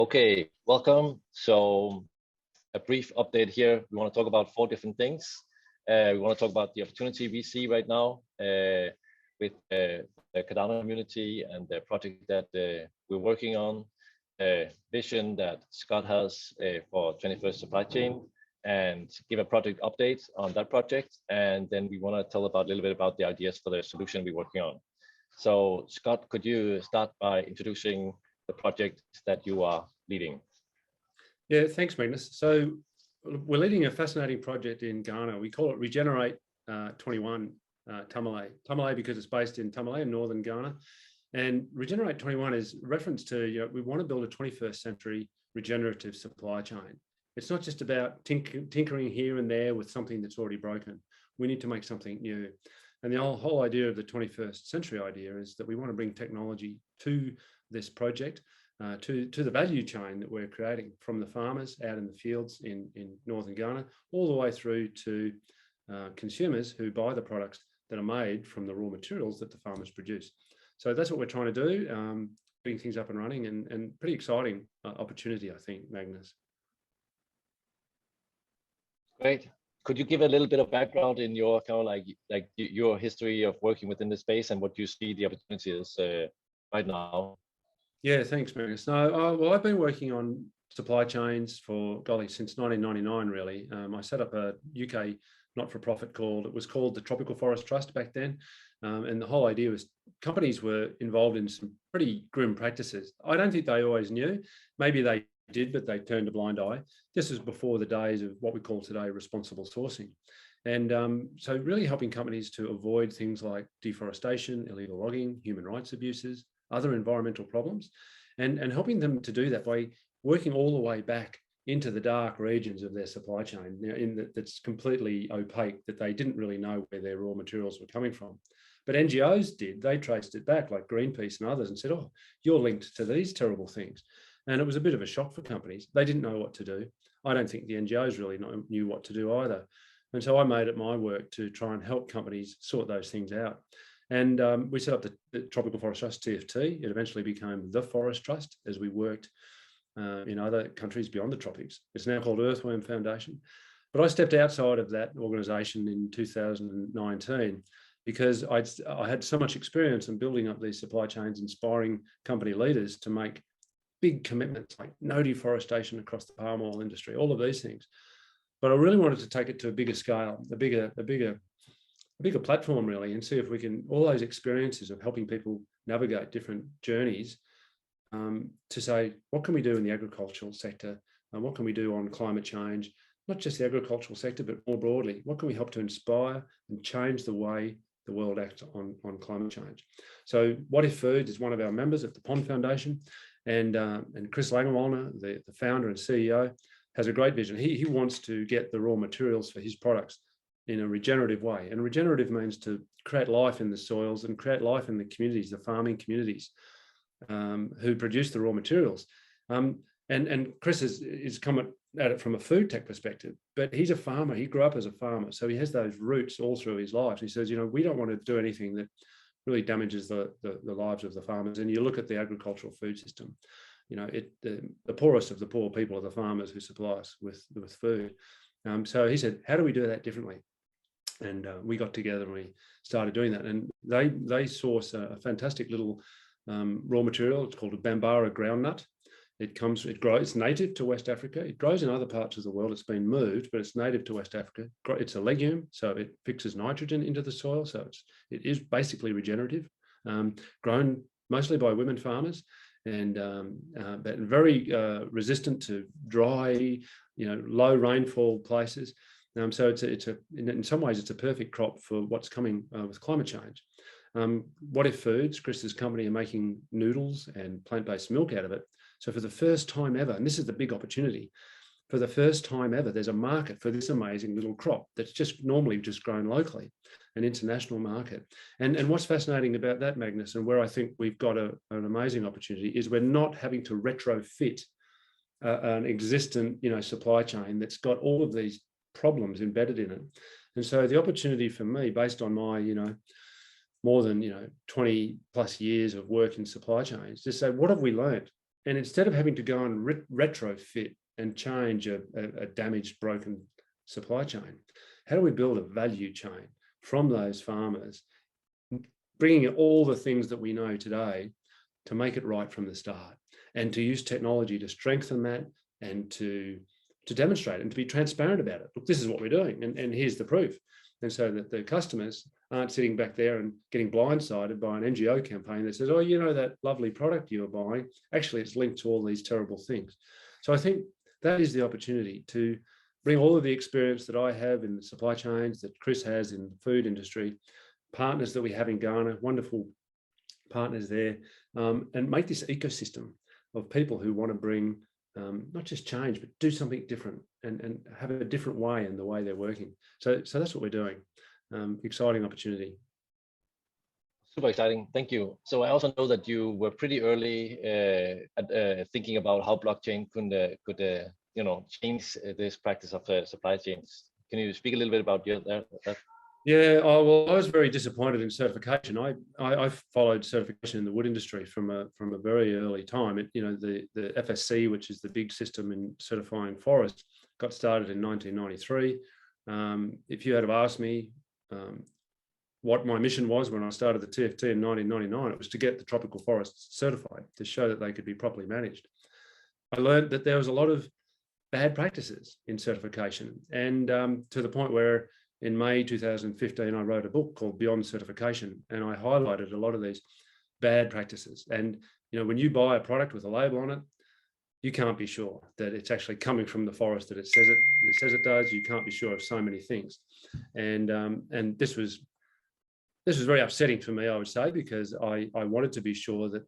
Okay, welcome. So a brief update here. We want to talk about four different things. We want to talk about the opportunity we see right now with the Cardano community and the project that we're working on, vision that Scott has for 21st supply chain, and give a project update on that project. And then we want to tell about a little bit about the ideas for the solution we're working on. So Scott, could you start by introducing the project that you are leading? Yeah, thanks, Magnus. So we're leading a fascinating project in Ghana. We call it Regenerate 21 Tamale. Tamale because it's based in Tamale in northern Ghana. And Regenerate 21 is reference to, we want to build a 21st century regenerative supply chain. It's not just about tinkering here and there with something that's already broken. We need to make something new. And the whole idea of the 21st century idea is that we want to bring technology to this project, to the value chain that we're creating, from the farmers out in the fields in northern Ghana, all the way through to consumers who buy the products that are made from the raw materials that the farmers produce. So that's what we're trying to do, getting things up and running, and pretty exciting opportunity, I think, Magnus. Great. Could you give a little bit of background in your kind of like your history of working within the space and what you see the opportunities right now? Yeah, thanks, Magnus. No, well, I've been working on supply chains for, golly, since 1999, really. I set up a UK not-for-profit it was called the Tropical Forest Trust back then. And the whole idea was companies were involved in some pretty grim practices. I don't think they always knew. Maybe they did, but they turned a blind eye. This was before the days of what we call today responsible sourcing. And so really helping companies to avoid things like deforestation, illegal logging, human rights abuses, other environmental problems, and helping them to do that by working all the way back into the dark regions of their supply chain, that's completely opaque, that they didn't really know where their raw materials were coming from. But NGOs did. They traced it back, like Greenpeace and others, and said, oh, you're linked to these terrible things. And it was a bit of a shock for companies. They didn't know what to do. I don't think the NGOs really knew what to do either. And so I made it my work to try and help companies sort those things out. And we set up the Tropical Forest Trust, TFT. It eventually became the Forest Trust as we worked in other countries beyond the tropics. It's now called Earthworm Foundation. But I stepped outside of that organisation in 2019 because I had so much experience in building up these supply chains, inspiring company leaders to make big commitments like no deforestation across the palm oil industry, all of these things. But I really wanted to take it to a bigger scale, a bigger platform, really, and see if we can, all those experiences of helping people navigate different journeys, to say, what can we do in the agricultural sector? And what can we do on climate change? Not just the agricultural sector, but more broadly, what can we help to inspire and change the way the world acts on climate change? So What If Foods is one of our members of the Pond Foundation, and Chris Langerwallner, the founder and CEO, has a great vision. He wants to get the raw materials for his products in a regenerative way. And regenerative means to create life in the soils and create life in the communities, the farming communities who produce the raw materials. And Chris is come at it from a food tech perspective, but he's a farmer. He grew up as a farmer. So he has those roots all through his life. He says, we don't want to do anything that really damages the lives of the farmers. And you look at the agricultural food system, the poorest of the poor people are the farmers who supply us with food. So he said, how do we do that differently? And we got together and we started doing that. And they source a fantastic little raw material. It's called a Bambara groundnut. It grows, it's native to West Africa. It grows in other parts of the world. It's been moved, but it's native to West Africa. It's a legume, so it fixes nitrogen into the soil. So it is basically regenerative, grown mostly by women farmers, and but very resistant to dry, low rainfall places. So in some ways, it's a perfect crop for what's coming with climate change. What If Foods, Chris's company, are making noodles and plant-based milk out of it. So for the first time ever, and this is the big opportunity, for the first time ever, there's a market for this amazing little crop that's just normally just grown locally, an international market. And what's fascinating about that, Magnus, and where I think we've got an amazing opportunity, is we're not having to retrofit an existing, supply chain that's got all of these problems embedded in it. And so the opportunity for me, based on my, more than 20 plus years of work in supply chains, to say, what have we learned? And instead of having to go and retrofit and change a damaged, broken supply chain, how do we build a value chain from those farmers, bringing all the things that we know today to make it right from the start, and to use technology to strengthen that, and to demonstrate and to be transparent about it. Look, this is what we're doing, and here's the proof. And so that the customers aren't sitting back there and getting blindsided by an NGO campaign that says, oh, you know, that lovely product you were buying, actually it's linked to all these terrible things. So I think that is the opportunity to bring all of the experience that I have in the supply chains, that Chris has in the food industry, partners that we have in Ghana, wonderful partners there, and make this ecosystem of people who want to bring not just change, but do something different, and have a different way in the way they're working. So that's what we're doing. Exciting opportunity. Super exciting. Thank you. So I also know that you were pretty early thinking about how blockchain could you know, change this practice of supply chains. Can you speak a little bit about that? Yeah, well, I was very disappointed in certification. I followed certification in the wood industry from a very early time. You know, the FSC, which is the big system in certifying forests, got started in 1993. If you had have asked me what my mission was when I started the TFT in 1999, it was to get the tropical forests certified, to show that they could be properly managed. I learned that there was a lot of bad practices in certification, and to the point where in May 2015, I wrote a book called Beyond Certification, and I highlighted a lot of these bad practices. And, you know, when you buy a product with a label on it, you can't be sure that it's actually coming from the forest that it says it does. You can't be sure of so many things. And this was very upsetting for me, I would say, because I wanted to be sure that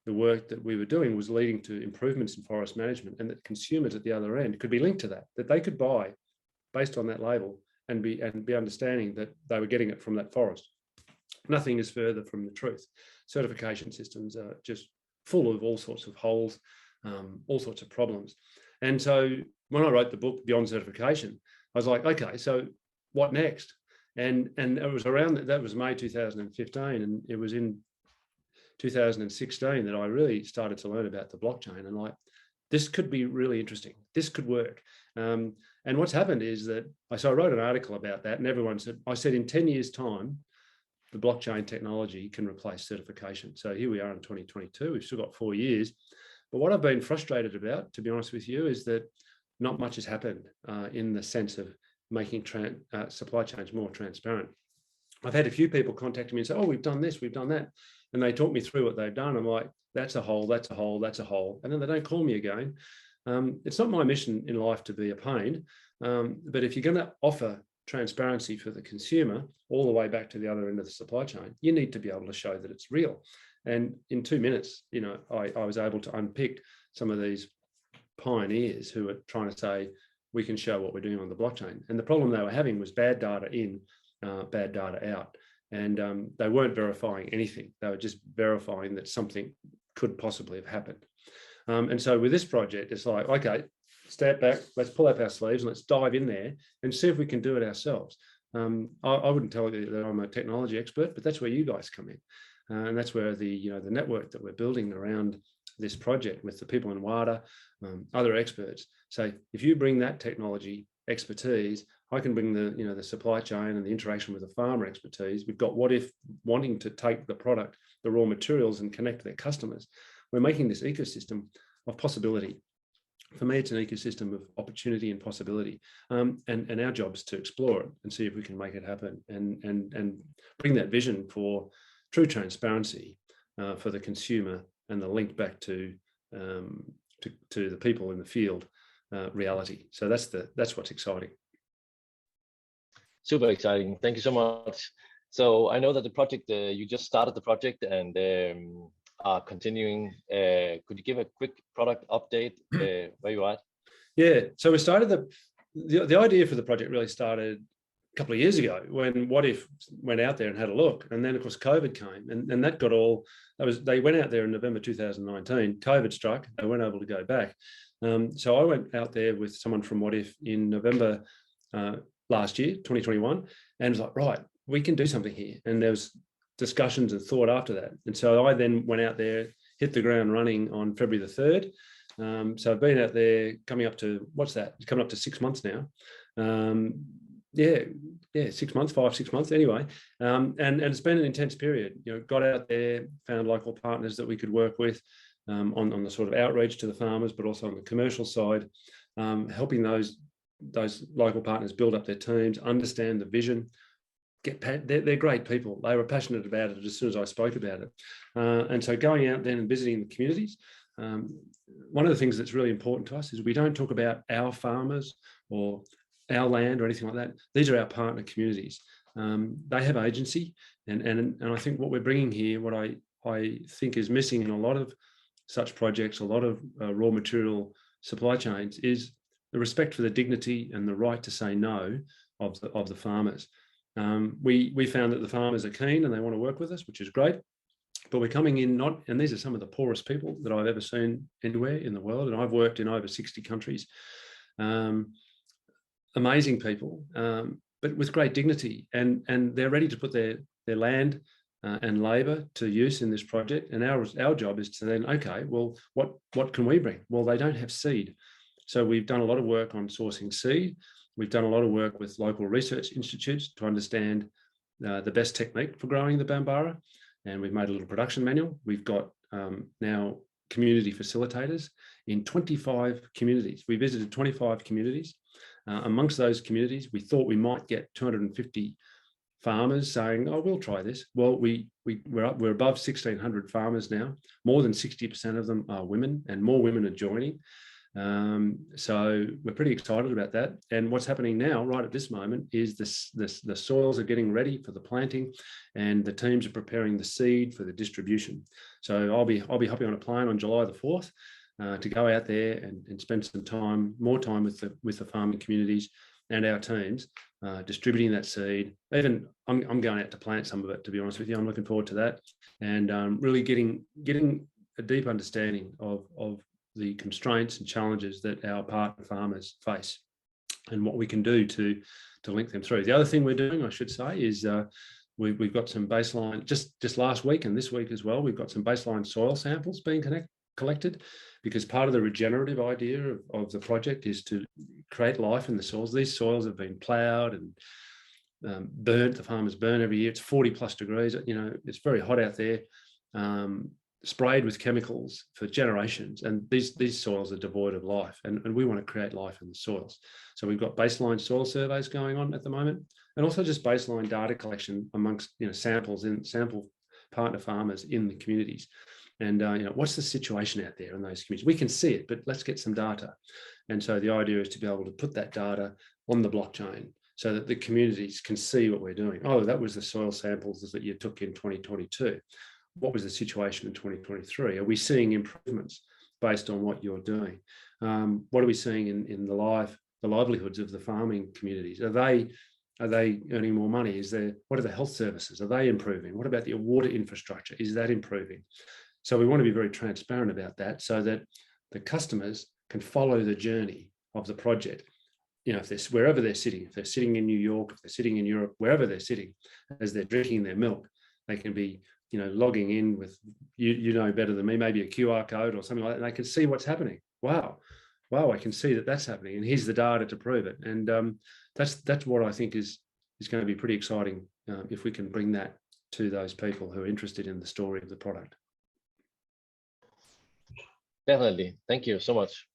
the work that we were doing was leading to improvements in forest management, and that consumers at the other end could be linked to that they could buy based on that label and be understanding that they were getting it from that forest. Nothing is further from the truth. Certification systems are just full of all sorts of holes, all sorts of problems. And so when I wrote the book Beyond Certification, I was like, okay, so what next? And it was around that was May 2015, and it was in 2016 that I really started to learn about the blockchain, and like, this could be really interesting. This could work. And what's happened is that I wrote an article about that, and everyone said, I said, in 10 years' time, the blockchain technology can replace certification. So here we are in 2022. We've still got 4 years. But what I've been frustrated about, to be honest with you, is that not much has happened in the sense of making supply chains more transparent. I've had a few people contact me and say, oh, we've done this, we've done that. And they talk me through what they've done. I'm like, that's a hole, that's a hole, that's a hole. And then they don't call me again. It's not my mission in life to be a pain, but if you're going to offer transparency for the consumer all the way back to the other end of the supply chain, you need to be able to show that it's real. And in 2 minutes, you know, I was able to unpick some of these pioneers who are trying to say, we can show what we're doing on the blockchain. And the problem they were having was bad data in, bad data out. And they weren't verifying anything. They were just verifying that something could possibly have happened. And so with this project, it's like, okay, step back, let's pull up our sleeves and let's dive in there and see if we can do it ourselves. I wouldn't tell you that I'm a technology expert, but that's where you guys come in. And that's where the network that we're building around this project with the people in WADA, other experts, say, if you bring that technology expertise, I can bring the supply chain and the interaction with the farmer expertise. We've got what if wanting to take the product, the raw materials, and connect to their customers. We're making this ecosystem of possibility. For me, it's an ecosystem of opportunity and possibility. And our job is to explore it and see if we can make it happen, and bring that vision for true transparency for the consumer, and the link back to the people in the field reality. So that's what's exciting. Super exciting. Thank you so much. So I know that the project, you just started the project and are continuing. Could you give a quick product update where you are at? Yeah, so we started the idea for the project really started a couple of years ago when What If went out there and had a look, and then of course COVID came, and that got all. They went out there in November 2019. COVID struck. They weren't able to go back. So I went out there with someone from What If in November last year, 2021, and was like, right, we can do something here. And there was discussions and thought after that. And so I then went out there, hit the ground running on February the 3rd. So I've been out there coming up to, what's that? It's coming up to 6 months now. Yeah, 6 months, 5-6 months anyway. And it's been an intense period. You know, got out there, found local partners that we could work with on the sort of outreach to the farmers, but also on the commercial side, helping those local partners build up their teams, understand the vision. They're great people. They were passionate about it as soon as I spoke about it. And so going out then and visiting the communities, one of the things that's really important to us is we don't talk about our farmers or our land or anything like that. These are our partner communities. They have agency, and I think what we're bringing here, what I think is missing in a lot of such projects, a lot of raw material supply chains, is the respect for the dignity and the right to say no of the farmers. We found that the farmers are keen and they want to work with us, which is great. But we're coming in and these are some of the poorest people that I've ever seen anywhere in the world. And I've worked in over 60 countries. Amazing people, but with great dignity. And they're ready to put their land and labour to use in this project. And our job is to then, okay, well, what can we bring? Well, they don't have seed. So we've done a lot of work on sourcing seed. We've done a lot of work with local research institutes to understand the best technique for growing the Bambara. And we've made a little production manual. We've got now community facilitators in 25 communities. We visited 25 communities. Amongst those communities, we thought we might get 250 farmers saying, "Oh, we'll try this." Well, we're above 1,600 farmers now. More than 60% of them are women, and more women are joining. So we're pretty excited about that. And what's happening now, right at this moment, is the soils are getting ready for the planting, and the teams are preparing the seed for the distribution. So I'll be hopping on a plane on July the 4th to go out there and spend some more time with the farming communities and our teams, distributing that seed. Even I'm going out to plant some of it, to be honest with you. I'm looking forward to that, and really getting a deep understanding of the constraints and challenges that our partner farmers face and what we can do to link them through. The other thing we're doing, I should say, is we've got some baseline, just last week and this week as well, we've got some baseline soil samples being collected, because part of the regenerative idea of the project is to create life in the soils. These soils have been ploughed and burnt. The farmers burn every year. It's 40+ degrees. You know, it's very hot out there. Sprayed with chemicals for generations, and these soils are devoid of life, and we want to create life in the soils. So we've got baseline soil surveys going on at the moment, and also just baseline data collection amongst sample partner farmers in the communities. And what's the situation out there in those communities? We can see it, but let's get some data. And so the idea is to be able to put that data on the blockchain so that the communities can see what we're doing. Oh, that was the soil samples that you took in 2022. What was the situation in 2023? Are we seeing improvements based on what you're doing? What are we seeing in the livelihoods of the farming communities? Are they earning more money? What are the health services? Are they improving? What about the water infrastructure? Is that improving? So we want to be very transparent about that so that the customers can follow the journey of the project. You know, wherever they're sitting, if they're sitting in New York, if they're sitting in Europe, wherever they're sitting, as they're drinking their milk, they can be logging in with, better than me, maybe a QR code or something like that, and they can see what's happening. Wow, I can see that's happening, and here's the data to prove it. And that's what I think is going to be pretty exciting if we can bring that to those people who are interested in the story of the product. Definitely. Thank you so much.